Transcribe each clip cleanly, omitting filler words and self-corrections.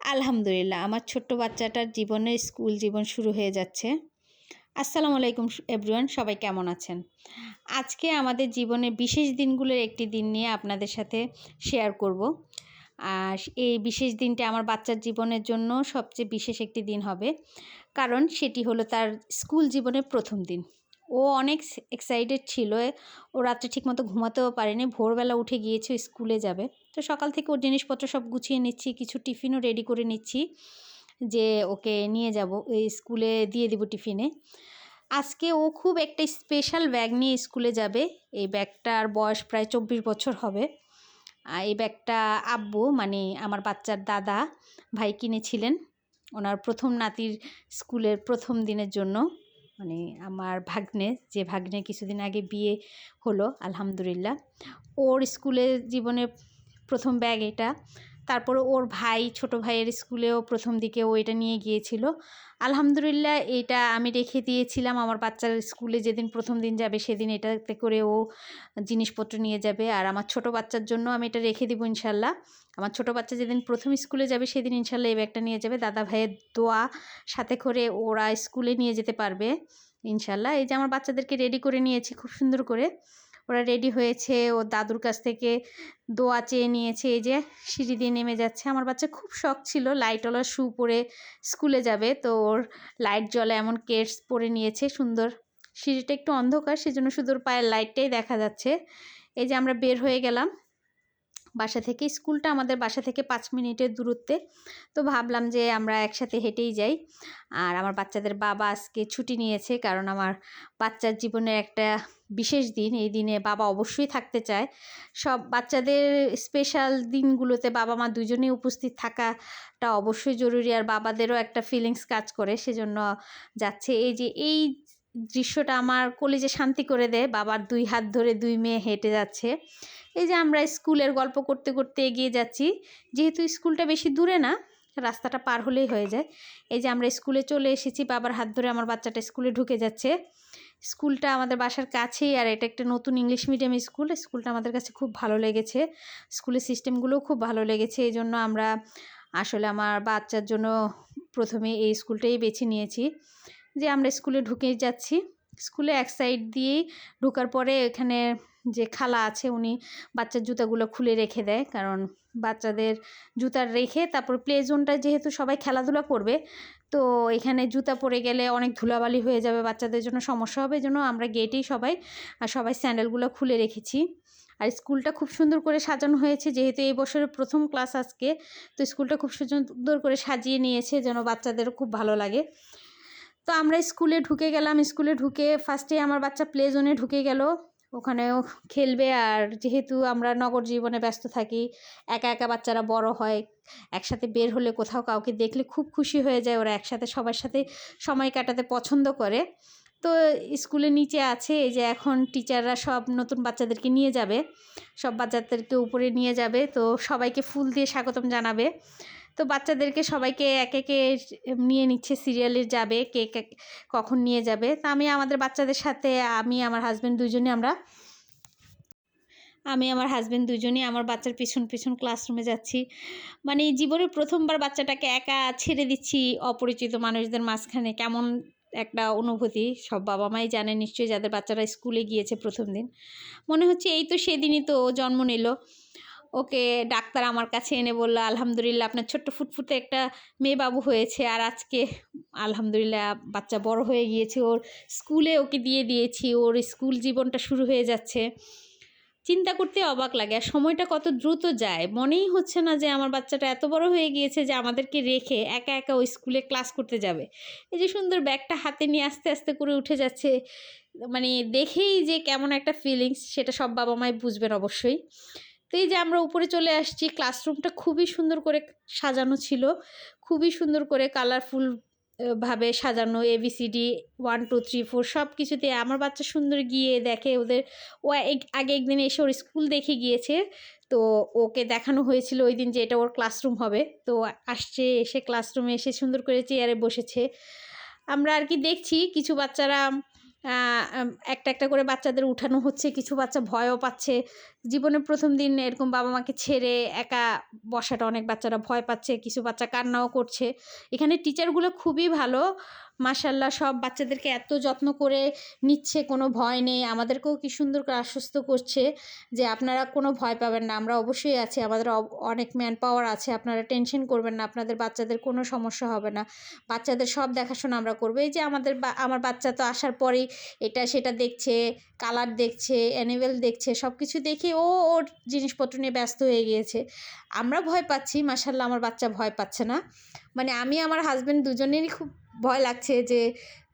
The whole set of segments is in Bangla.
আলহামদুলিল্লাহ, আমার ছোট্ট বাচ্চাটার জীবনে স্কুল জীবন শুরু হয়ে যাচ্ছে। আসসালামু আলাইকুম এভরিওয়ান, সবাই কেমন আছেন? আজকে আমাদের জীবনের বিশেষ দিনগুলোর একটি দিন নিয়ে আপনাদের সাথে শেয়ার করব। আর এই বিশেষ দিনটা আমার বাচ্চার জীবনের জন্য সবচেয়ে বিশেষ একটি দিন হবে, কারণ সেটি হলো তার স্কুল জীবনের প্রথম দিন। ও অনেক এক্সাইটেড ছিল। ও রাত্রে ঠিকমতো ঘুমাতেও পারেনি, ভোরবেলা উঠে গিয়েছে স্কুলে যাবে। তো সকাল থেকে ওর জিনিসপত্র সব গুছিয়ে নিচ্ছি, কিছু টিফিনও রেডি করে নিচ্ছি যে ওকে নিয়ে যাব, এই স্কুলে দিয়ে দেবো টিফিনে। আজকে ও খুব একটা স্পেশাল ব্যাগ নিয়ে স্কুলে যাবে। এই ব্যাগটার বয়স প্রায় 24 বছর হবে। এই ব্যাগটা আব্বু, মানে আমার বাচ্চার দাদা ভাই কিনেছিলেন ওনার প্রথম নাতির স্কুলের প্রথম দিনের জন্য। মানে আমার ভাগ্নে, যে ভাগ্নে কিছুদিন আগে বিয়ে হলো আলহামদুলিল্লাহ, ওর স্কুলের জীবনে প্রথম ব্যাগ এটা। তারপরে ওর ভাই, ছোট ভাইয়ের স্কুলেও প্রথম দিকে ও এটা নিয়ে গিয়েছিল। আলহামদুলিল্লাহ এটা আমি রেখে দিয়েছিলাম। আমার বাচ্চার স্কুলে যেদিন প্রথম দিন যাবে সেদিন এটাতে করে ও জিনিসপত্র নিয়ে যাবে। আর আমার ছোট বাচ্চার জন্য আমি এটা রেখে দেবো ইনশাল্লাহ। আমার ছোট বাচ্চা যেদিন প্রথম স্কুলে যাবে সেদিন ইনশাল্লাহ এই ব্যাগটা নিয়ে যাবে। দাদা ভাইয়ের দোয়া সাথে করে ওরা স্কুলে নিয়ে যেতে পারবে ইনশাল্লাহ। এই যে আমার বাচ্চাদেরকে রেডি করে নিয়েছি খুব সুন্দর করে। ওরা রেডি হয়েছে, ও দাদুর কাছ থেকে দোয়া চেয়ে নিয়েছে। এই যে সিঁড়ি দিয়ে নেমে যাচ্ছে। আমার বাচ্চা খুব শখ ছিল লাইটওয়ালা শু পরে স্কুলে যাবে, তো ওর লাইট জ্বলে এমন কেডস পরে নিয়েছে সুন্দর। সিঁড়িটা একটু অন্ধকার, সেজন্য শুধু ওর পায়ের লাইটটাই দেখা যাচ্ছে। এই যে আমরা বের হয়ে গেলাম বাসা থেকে। স্কুলটা আমাদের বাসা থেকে 5 মিনিটের দূরত্বে। তো ভাবলাম যে আমরা একসাথে হেঁটেই যাই। আর আমার বাচ্চাদের বাবা আজকে ছুটি নিয়েছে, কারণ আমার বাচ্চার জীবনের একটা বিশেষ দিন। এই দিনে বাবা অবশ্যই থাকতে চায়। সব বাচ্চাদের স্পেশাল দিনগুলোতে বাবা মা দুজনেই উপস্থিত থাকাটা অবশ্যই জরুরি, আর বাবাদেরও একটা ফিলিংস কাজ করে, সেজন্য যাচ্ছে। এই যে এই দৃশ্যটা আমার কলিজে শান্তি করে দেয়। বাবার 2 হাত ধরে 2 মেয়ে হেঁটে যাচ্ছে। এই যে আমরা স্কুলের গল্প করতে করতে এগিয়ে যাচ্ছি, যেহেতু স্কুলটা বেশি দূরে না, রাস্তাটা পার হলেই হয়ে যায়। এই যে আমরা স্কুলে চলে এসেছি, বাবার হাত ধরে আমার বাচ্চাটা স্কুলে ঢুকে যাচ্ছে। স্কুলটা আমাদের বাসার কাছেই, আর এটা একটা নতুন ইংলিশ মিডিয়াম স্কুল। স্কুলটা আমাদের কাছে খুব ভালো লেগেছে, স্কুলের সিস্টেমগুলোও খুব ভালো লেগেছে। এই জন্য আমরা আসলে আমার বাচ্চার জন্য প্রথমে এই স্কুলটাই বেছে নিয়েছি। যে আমরা স্কুলে ঢুকেই যাচ্ছি। স্কুলে এক সাইড দিয়েই ঢোকার পরে এখানে যে খালা আছে উনি বাচ্চার জুতাগুলো খুলে রেখে দেয়, কারণ বাচ্চাদের জুতা রেখে তারপর প্লে জোনটা যেহেতু সবাই খেলাধুলা করবে, তো এখানে জুতা পরে গেলে অনেক ধুলাবালি হয়ে যাবে, বাচ্চাদের জন্য সমস্যা হবে। এই জন্য আমরা গেটেই সবাই স্যান্ডেলগুলো খুলে রেখেছি। আর স্কুলটা খুব সুন্দর করে সাজানো হয়েছে, যেহেতু এই বছরের প্রথম ক্লাস আজকে, তো স্কুলটা খুব সুন্দর করে সাজিয়ে নিয়েছে যেন বাচ্চাদেরও খুব ভালো লাগে। তো আমরা স্কুলে ঢুকে গেলাম। স্কুলে ঢুকে ফার্স্টে আমার বাচ্চা প্লে জোনে ঢুকে গেল, ওখানেও খেলবে। আর যেহেতু আমরা নগর জীবনে ব্যস্ত থাকি, একা একা বাচ্চারা বড় হয়, একসাথে বের হলে কোথাও কাউকে দেখলে খুব খুশি হয়ে যায়। ওরা একসাথে সবার সাথে সময় কাটাতে পছন্দ করে। তো স্কুলের নিচে আছে, এই যে এখন টিচাররা সব নতুন বাচ্চাদেরকে নিয়ে যাবে, সব বাচ্চাদেরকে উপরে নিয়ে যাবে, তো সবাইকে ফুল দিয়ে স্বাগতম জানাবে। তো বাচ্চাদেরকে সবাইকে একে একে নিয়ে নিচ্ছে, সিরিয়ালে যাবে কে কখন নিয়ে যাবে। তা আমি আমাদের বাচ্চাদের সাথে আমার হাজব্যান্ড দুজনেই আমার বাচ্চার পিছন পিছন ক্লাসরুমে যাচ্ছি। মানে জীবনের প্রথমবার বাচ্চাটাকে একা ছেড়ে দিচ্ছি অপরিচিত মানুষদের মাঝখানে, কেমন একটা অনুভূতি সব বাবা মাই জানে নিশ্চয়ই, যাদের বাচ্চারা স্কুলে গিয়েছে প্রথম দিন। মনে হচ্ছে এই তো সেদিনই তো জন্ম নিল। ওকে ডাক্তার আমার কাছে এনে বলল, আলহামদুলিল্লাহ আপনার ছোট্ট ফুটফুটে একটা মেয়ে বাবু হয়েছে। আর আজকে আলহামদুলিল্লাহ বাচ্চা বড় হয়ে গিয়েছে, ওর স্কুলে ওকে দিয়ে দিয়েছি, ওর স্কুল জীবনটা শুরু হয়ে যাচ্ছে। চিন্তা করতে অবাক লাগে, আর সময়টা কত দ্রুত যায়। মনেই হচ্ছে না যে আমার বাচ্চাটা এত বড় হয়ে গিয়েছে যে আমাদেরকে রেখে একা একা ওই স্কুলে ক্লাস করতে যাবে। এই যে সুন্দর ব্যাগটা হাতে নিয়ে আস্তে আস্তে করে উঠে যাচ্ছে, মানে দেখেই যে কেমন একটা ফিলিংস, সেটা সব বাবা মাই বুঝবেন অবশ্যই। তো এই যে আমরা উপরে চলে আসছি, ক্লাসরুমটা খুবই সুন্দর করে সাজানো ছিল, খুবই সুন্দর করে কালারফুল ভাবে সাজানো, ABCD 1 2 3 4 সব কিছুতে। আমার বাচ্চা সুন্দর গিয়ে দেখে ওদের, ও আগে একদিন এসে ওর স্কুল দেখে গিয়েছে, তো ওকে দেখানো হয়েছিল ওই দিন যে এটা ওর ক্লাসরুম হবে। তো আসছে, এসে ক্লাসরুমে এসে সুন্দর করে চেয়ারে বসেছে। আমরা আর কি দেখছি কিছু বাচ্চারা একটা একটা করে বাচ্চাদের উঠানো হচ্ছে, কিছু বাচ্চা ভয়ও পাচ্ছে জীবনের প্রথম দিন এরকম বাবা মাকে ছেড়ে একা বসাটা অনেক বাচ্চারা ভয় পাচ্ছে, কিছু বাচ্চা কান্নাও করছে। এখানে টিচারগুলো খুবই ভালো, মাশাআল্লাহ সব বাচ্চাদেরকে এত যত্ন করে নিচ্ছে, কোনো ভয় নেই। আমাদেরকেও কি সুন্দর করে আশ্বস্ত করছে যে আপনারা কোনো ভয় পাবেন না, আমরা অবশ্যই আছি, আমাদের অনেক ম্যান পাওয়ার আছে, আপনারা টেনশন করবেন না, আপনাদের বাচ্চাদের কোনো সমস্যা হবে না, বাচ্চাদের সব দেখাশোনা আমরা করবো। এই যে আমার বাচ্চা তো আসার পরেই এটা সেটা দেখছে, কালার দেখছে, অ্যানিমেল দেখছে, সব কিছু দেখে ওর জিনিসপত্র নিয়ে ব্যস্ত হয়ে গিয়েছে। আমরা ভয় পাচ্ছি, মাশাআল্লাহ আমার বাচ্চা ভয় পাচ্ছে না। মানে আমি আমার হাজব্যান্ড দুজনেরই খুব ভয় লাগছে যে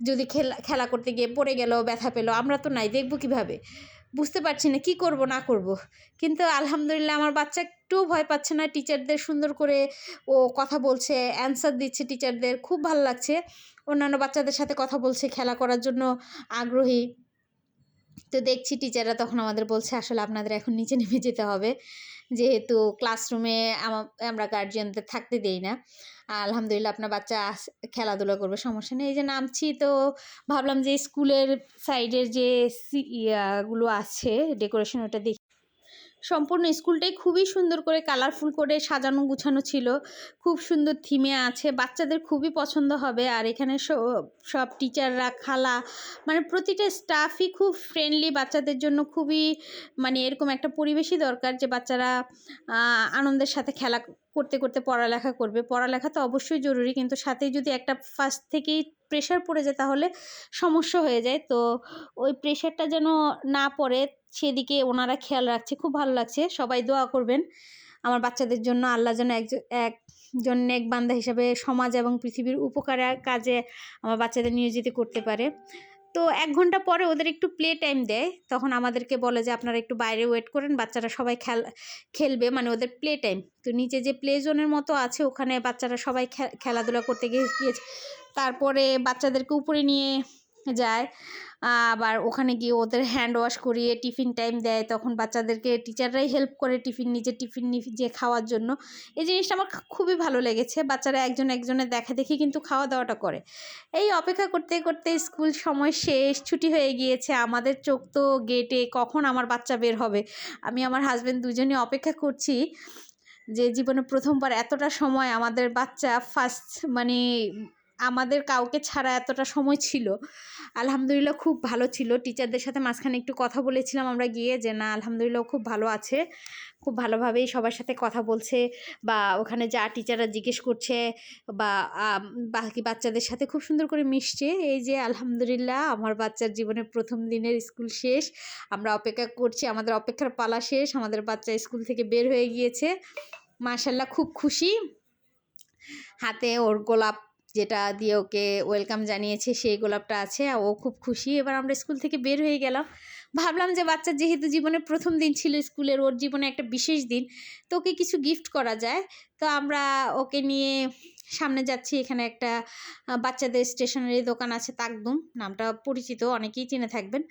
যদি খেলা করতে গিয়ে পড়ে গেল, ব্যথা পেল, আমরা তো নাই, দেখবো কীভাবে, বুঝতে পারছি না কি করব না করব। কিন্তু আলহামদুলিল্লাহ আমার বাচ্চা একটুও ভয় পাচ্ছে না, টিচারদের সুন্দর করে ও কথা বলছে, অ্যান্সার দিচ্ছে টিচারদের, খুব ভালো লাগছে। অন্যান্য বাচ্চাদের সাথে কথা বলছে, খেলা করার জন্য আগ্রহী। তো দেখছি টিচাররা তখন আমাদের বলছে আসলে আপনাদের এখন নিচে নেমে যেতে হবে, যেহেতু ক্লাসরুমে আমরা গার্জিয়ানদের থাকতে দেই না। আলহামদুলিল্লাহ আপনার বাচ্চা খেলাধুলা করবে, সমস্যা নেই। এই যে নামছি, তো ভাবলাম যে স্কুলের সাইডের যে ইয়াগুলো আছে ডেকোরেশন, ওটা দেখি। সম্পূর্ণ স্কুলটাই খুবই সুন্দর করে কালারফুল করে সাজানো গুছানো ছিল, খুব সুন্দর থিমে আছে, বাচ্চাদের খুবই পছন্দ হবে। আর এখানে সব টিচাররা, খালা, মানে প্রতিটা স্টাফই খুব ফ্রেন্ডলি, বাচ্চাদের জন্য খুবই মানে এরকম একটা পরিবেশই দরকার যে বাচ্চারা আনন্দের সাথে খেলা করতে করতে পড়ালেখা করবে। পড়ালেখা তো অবশ্যই জরুরি, কিন্তু সাথেই যদি একটা ফার্স্ট থেকেই প্রেশার পড়ে যায় তাহলে সমস্যা হয়ে যায়। তো ওই প্রেশারটা যেন না পড়ে সেদিকে ওনারা খেয়াল রাখছে, খুব ভালো লাগছে। সবাই দোয়া করবেন আমার বাচ্চাদের জন্য, আল্লাহ যেন একজন নেক বান্দা হিসাবে সমাজ এবং পৃথিবীর উপকারের কাজে আমার বাচ্চাদের নিয়োজিত করতে পারে। তো 1 ঘন্টা পরে ওদের একটু প্লে টাইম দেয়, তখন আমাদেরকে বলে যে আপনারা একটু বাইরে ওয়েট করেন, বাচ্চারা সবাই খেলবে, মানে ওদের প্লে টাইম। তো নিচে যে প্লে জোনের মতো আছে ওখানে বাচ্চারা সবাই খেলাধুলা করতে গিয়েছে। তারপরে বাচ্চাদেরকে উপরে নিয়ে যায়, আবার ওখানে গিয়ে ওদের হ্যান্ড ওয়াশ করিয়ে টিফিন টাইম দেয়, তখন বাচ্চাদেরকে টিচাররাই হেল্প করে নিজের টিফিন নিজে খাওয়ার জন্য। এই জিনিসটা আমার খুবই ভালো লেগেছে, বাচ্চারা একজনের দেখা দেখি কিন্তু খাওয়া দাওয়াটা করে। এই অপেক্ষা করতে করতে স্কুল সময় শেষ, ছুটি হয়ে গিয়েছে, আমাদের চোখ তো গেটে, কখন আমার বাচ্চা বের হবে। আমি আমার হাজব্যান্ড দুজনই অপেক্ষা করছি যে জীবনে প্রথমবার এতটা সময় আমাদের বাচ্চা ফার্স্ট, মানে আমাদের কাউকে ছাড়া এতটা সময় ছিল। আলহামদুলিল্লাহ খুব ভালো ছিল। টিচারদের সাথে মাঝখানে একটু কথা বলেছিলাম আমরা গিয়ে, যে না আলহামদুলিল্লাহ খুব ভালো আছে, খুব ভালোভাবেই সবার সাথে কথা বলছে, বা ওখানে যা টিচাররা জিজ্ঞেস করছে বা বাকি বাচ্চাদের সাথে খুব সুন্দর করে মিশছে। এই যে আলহামদুলিল্লাহ আমার বাচ্চার জীবনের প্রথম দিনের স্কুল শেষ, আমরা অপেক্ষা করছি, আমাদের অপেক্ষার পালা শেষ, আমাদের বাচ্চা স্কুল থেকে বের হয়ে গিয়েছে। মাশাআল্লাহ খুব খুশি, হাতে ওর গোলাপ যেটা দিয়ে ওকে ওয়েলকাম জানিয়েছে সেই গোলাপটা আছে, ও খুব খুশি। এবার আমরা স্কুল থেকে বের হয়ে গেলাম, ভাবলাম যে বাচ্চার যেহেতু জীবনের প্রথম দিন ছিল স্কুলের, ওর জীবনে একটা বিশেষ দিন, তো ওকে কিছু গিফট করা যায়। তো আমরা ওকে নিয়ে সামনে যাচ্ছি, এখানে একটা বাচ্চাদের স্টেশনারি দোকান আছে, তাকদুম নামটা পরিচিত, অনেকেই চিনে থাকবেন।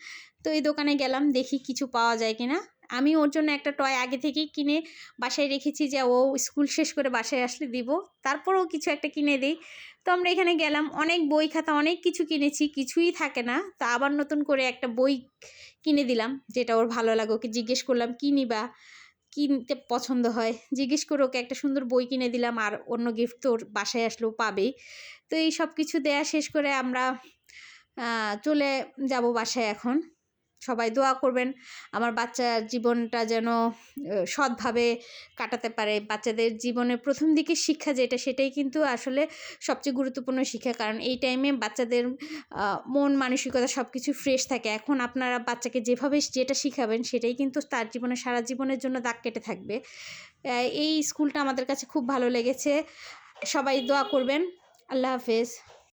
তো এই দোকানে গেলাম, দেখি কিছু পাওয়া যায় কিনা। আমি ওর জন্য একটা টয় আগে থেকেই কিনে বাসায় রেখেছি, যে ও স্কুল শেষ করে বাসায় আসলে দিব, তারপরেও কিছু একটা কিনে দিই। তো আমরা এখানে গেলাম, অনেক বই খাতা অনেক কিছু কিনেছি, কিছুই থাকে না। তো আবার নতুন করে একটা বই কিনে দিলাম, যেটা ওর ভালো লাগে। ওকে জিজ্ঞেস করলাম কী নিবা, কিনতে পছন্দ হয়, জিজ্ঞেস করে ওকে একটা সুন্দর বই কিনে দিলাম, আর অন্য গিফট তো ওর বাসায় আসলেও পাবেই। তো এই সব কিছু দেয়া শেষ করে আমরা চলে যাব বাসায় এখন। সবাই দোয়া করবেন আমার বাচ্চার জীবনটা যেন সৎভাবে কাটাতে পারে। বাচ্চাদের জীবনের প্রথম দিকের শিক্ষা যেটা, সেটাই কিন্তু আসলে সবচেয়ে গুরুত্বপূর্ণ শিক্ষা, কারণ এই টাইমে বাচ্চাদের মন মানসিকতা সব কিছু ফ্রেশ থাকে। এখন আপনারা বাচ্চাকে যেভাবে যেটা শিখাবেন সেটাই কিন্তু তার জীবনে সারা জীবনের জন্য দাগ কেটে থাকবে। এই স্কুলটা আমাদের কাছে খুব ভালো লেগেছে, সবাই দোয়া করবেন। আল্লাহ হাফেজ।